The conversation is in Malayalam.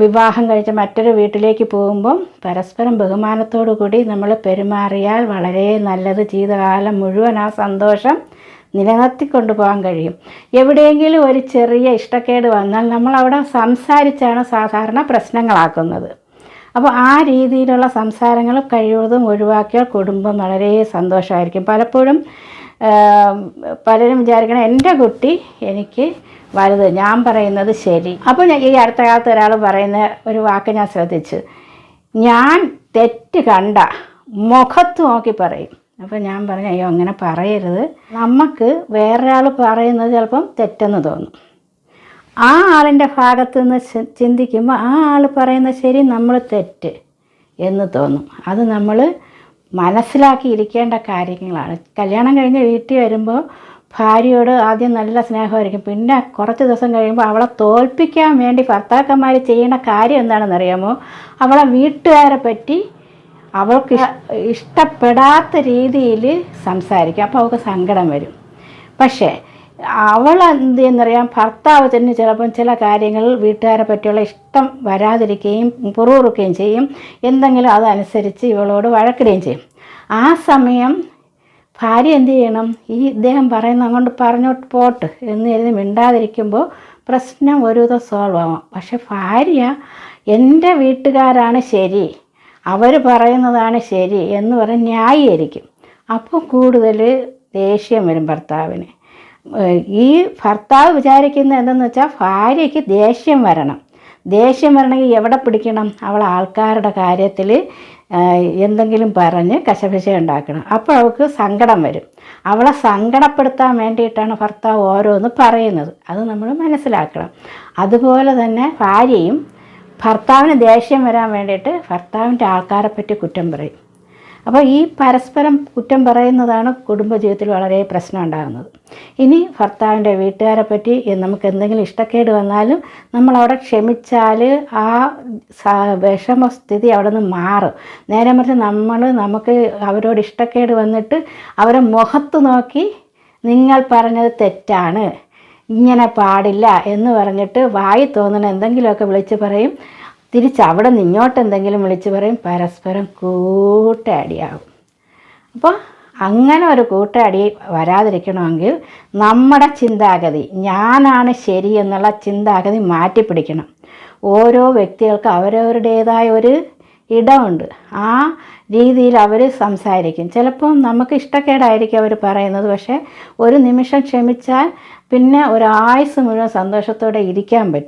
വിവാഹം കഴിച്ച് മറ്റൊരു വീട്ടിലേക്ക് പോകുമ്പം പരസ്പരം ബഹുമാനത്തോടു കൂടി നമ്മൾ പെരുമാറിയാൽ വളരെ നല്ലത്. ജീവിതകാലം മുഴുവൻ ആ സന്തോഷം നിലനിർത്തിക്കൊണ്ടു പോകാൻ കഴിയും. എവിടെയെങ്കിലും ഒരു ചെറിയ ഇഷ്ടക്കേട് വന്നാൽ നമ്മളവിടെ സംസാരിച്ചാണ് സാധാരണ പ്രശ്നങ്ങളാക്കുന്നത്. അപ്പോൾ ആ രീതിയിലുള്ള സംസാരങ്ങൾ കഴിയുന്നതും ഒഴിവാക്കിയാൽ കുടുംബം വളരെ സന്തോഷമായിരിക്കും. പലപ്പോഴും പലരും വിചാരിക്കണം എൻ്റെ കുട്ടി എനിക്ക് വലുത്, ഞാൻ പറയുന്നത് ശരി. അപ്പോൾ ഈ അടുത്ത കാലത്ത് ഒരാൾ പറയുന്ന ഒരു വാക്ക് ഞാൻ ശ്രദ്ധിച്ചു, ഞാൻ തെറ്റ് കണ്ട മുഖത്ത് നോക്കി പറയും. അപ്പോൾ ഞാൻ പറഞ്ഞു, അയ്യോ അങ്ങനെ പറയരുത്. നമുക്ക് വേറൊരാൾ പറയുന്നത് ചിലപ്പം തെറ്റെന്ന് തോന്നും. ആ ആളിൻ്റെ ഭാഗത്ത് നിന്ന് ചിന്തിക്കുമ്പോൾ ആ ആൾ പറയുന്ന ശരി, നമ്മൾ തെറ്റ് എന്ന് തോന്നും. അത് നമ്മൾ മനസ്സിലാക്കിയിരിക്കേണ്ട കാര്യങ്ങളാണ്. കല്യാണം കഴിഞ്ഞ് വീട്ടിൽ വരുമ്പോൾ ഭാര്യയോട് ആദ്യം നല്ല സ്നേഹമായിരിക്കും. പിന്നെ കുറച്ച് ദിവസം കഴിയുമ്പോൾ അവളെ തോൽപ്പിക്കാൻ വേണ്ടി ഭർത്താക്കന്മാർ ചെയ്യുന്ന കാര്യം എന്താണെന്നറിയാമോ? അവളെ വീട്ടുകാരെ പറ്റി അവൾക്ക് ഇഷ്ടപ്പെടാത്ത രീതിയിൽ സംസാരിക്കും. അപ്പോൾ അവൾക്ക് സങ്കടം വരും. പക്ഷേ അവൾ എന്ത് ചെയ്യുന്നറിയാം, ഭർത്താവ് തന്നെ ചിലപ്പം ചില കാര്യങ്ങളിൽ വീട്ടുകാരെ പറ്റിയുള്ള ഇഷ്ടം വരാതിരിക്കുകയും പുറകുറുക്കുകയും ചെയ്യും. എന്തെങ്കിലും അതനുസരിച്ച് ഇവളോട് വഴക്കിടുകയും ചെയ്യും. ആ സമയം ഭാര്യ എന്ത് ചെയ്യണം, ഈ ഇദ്ദേഹം പറയുന്ന അങ്ങോട്ട് പറഞ്ഞോട്ട് പോട്ട് എന്ന് കരുതി മിണ്ടാതിരിക്കുമ്പോൾ പ്രശ്നം ഒരുവിധം സോൾവ് ആവാം. പക്ഷെ ഭാര്യ എൻ്റെ വീട്ടുകാരാണ് ശരി, അവർ പറയുന്നതാണ് ശരി എന്ന് പറഞ്ഞ് ന്യായീകരിക്കും. അപ്പോൾ കൂടുതൽ ദേഷ്യം വരും ഭർത്താവിന്. ഈ ഭർത്താവ് വിചാരിക്കുന്നത് എന്തെന്ന് വെച്ചാൽ ഭാര്യയ്ക്ക് ദേഷ്യം വരണം. ദേഷ്യം വരണമെങ്കിൽ എവിടെ പിടിക്കണം? അവൾ ആൾക്കാരുടെ കാര്യത്തിൽ എന്തെങ്കിലും പറഞ്ഞ് കശപിശ ഉണ്ടാക്കണം. അപ്പോൾ അവൾക്ക് സങ്കടം വരും. അവളെ സങ്കടപ്പെടുത്താൻ വേണ്ടിയിട്ടാണ് ഭർത്താവ് ഓരോന്ന് പറയുന്നത്. അത് നമ്മൾ മനസ്സിലാക്കണം. അതുപോലെ തന്നെ ഭാര്യയും ഭർത്താവിന് ദേഷ്യം വരാൻ വേണ്ടിയിട്ട് ഭർത്താവിൻ്റെ ആൾക്കാരെ പറ്റി കുറ്റം പറയും. അപ്പോൾ ഈ പരസ്പരം കുറ്റം പറയുന്നതാണ് കുടുംബജീവിതത്തിൽ വളരെ പ്രശ്നം ഉണ്ടാകുന്നത്. ഇനി ഭർത്താവിൻ്റെ വീട്ടുകാരെ പറ്റി നമുക്ക് എന്തെങ്കിലും ഇഷ്ടക്കേട് വന്നാലും നമ്മളവിടെ ക്ഷമിച്ചാൽ ആ വിഷമസ്ഥിതി അവിടെ നിന്ന് മാറും. നേരെ മറിച്ച് നമുക്ക് അവരോട് ഇഷ്ടക്കേട് വന്നിട്ട് അവരെ മുഖത്ത് നോക്കി നിങ്ങൾ പറഞ്ഞത് തെറ്റാണ്, ഇങ്ങനെ പാടില്ല എന്ന് പറഞ്ഞിട്ട് വായി തോന്നുന്ന എന്തെങ്കിലുമൊക്കെ വിളിച്ച് പറയും. തിരിച്ചവിടെ നിന്ന് ഇങ്ങോട്ട് എന്തെങ്കിലും വിളിച്ച് പറയും. പരസ്പരം കൂട്ടയടിയാകും. അപ്പോൾ അങ്ങനെ ഒരു കൂട്ടയടി വരാതിരിക്കണമെങ്കിൽ നമ്മുടെ ചിന്താഗതി, ഞാനാണ് ശരി എന്നുള്ള ചിന്താഗതി മാറ്റിപ്പിടിക്കണം. ഓരോ വ്യക്തികൾക്ക് അവരവരുടേതായ ഒരു ഇടമുണ്ട്. ആ രീതിയിൽ അവർ സംസാരിക്കും. ചിലപ്പോൾ നമുക്ക് ഇഷ്ടക്കേടായിരിക്കും അവർ പറയുന്നത്. പക്ഷേ ഒരു നിമിഷം ക്ഷമിച്ചാൽ പിന്നെ ഒരായുസ് മുഴുവൻ സന്തോഷത്തോടെ ഇരിക്കാൻ പറ്റും.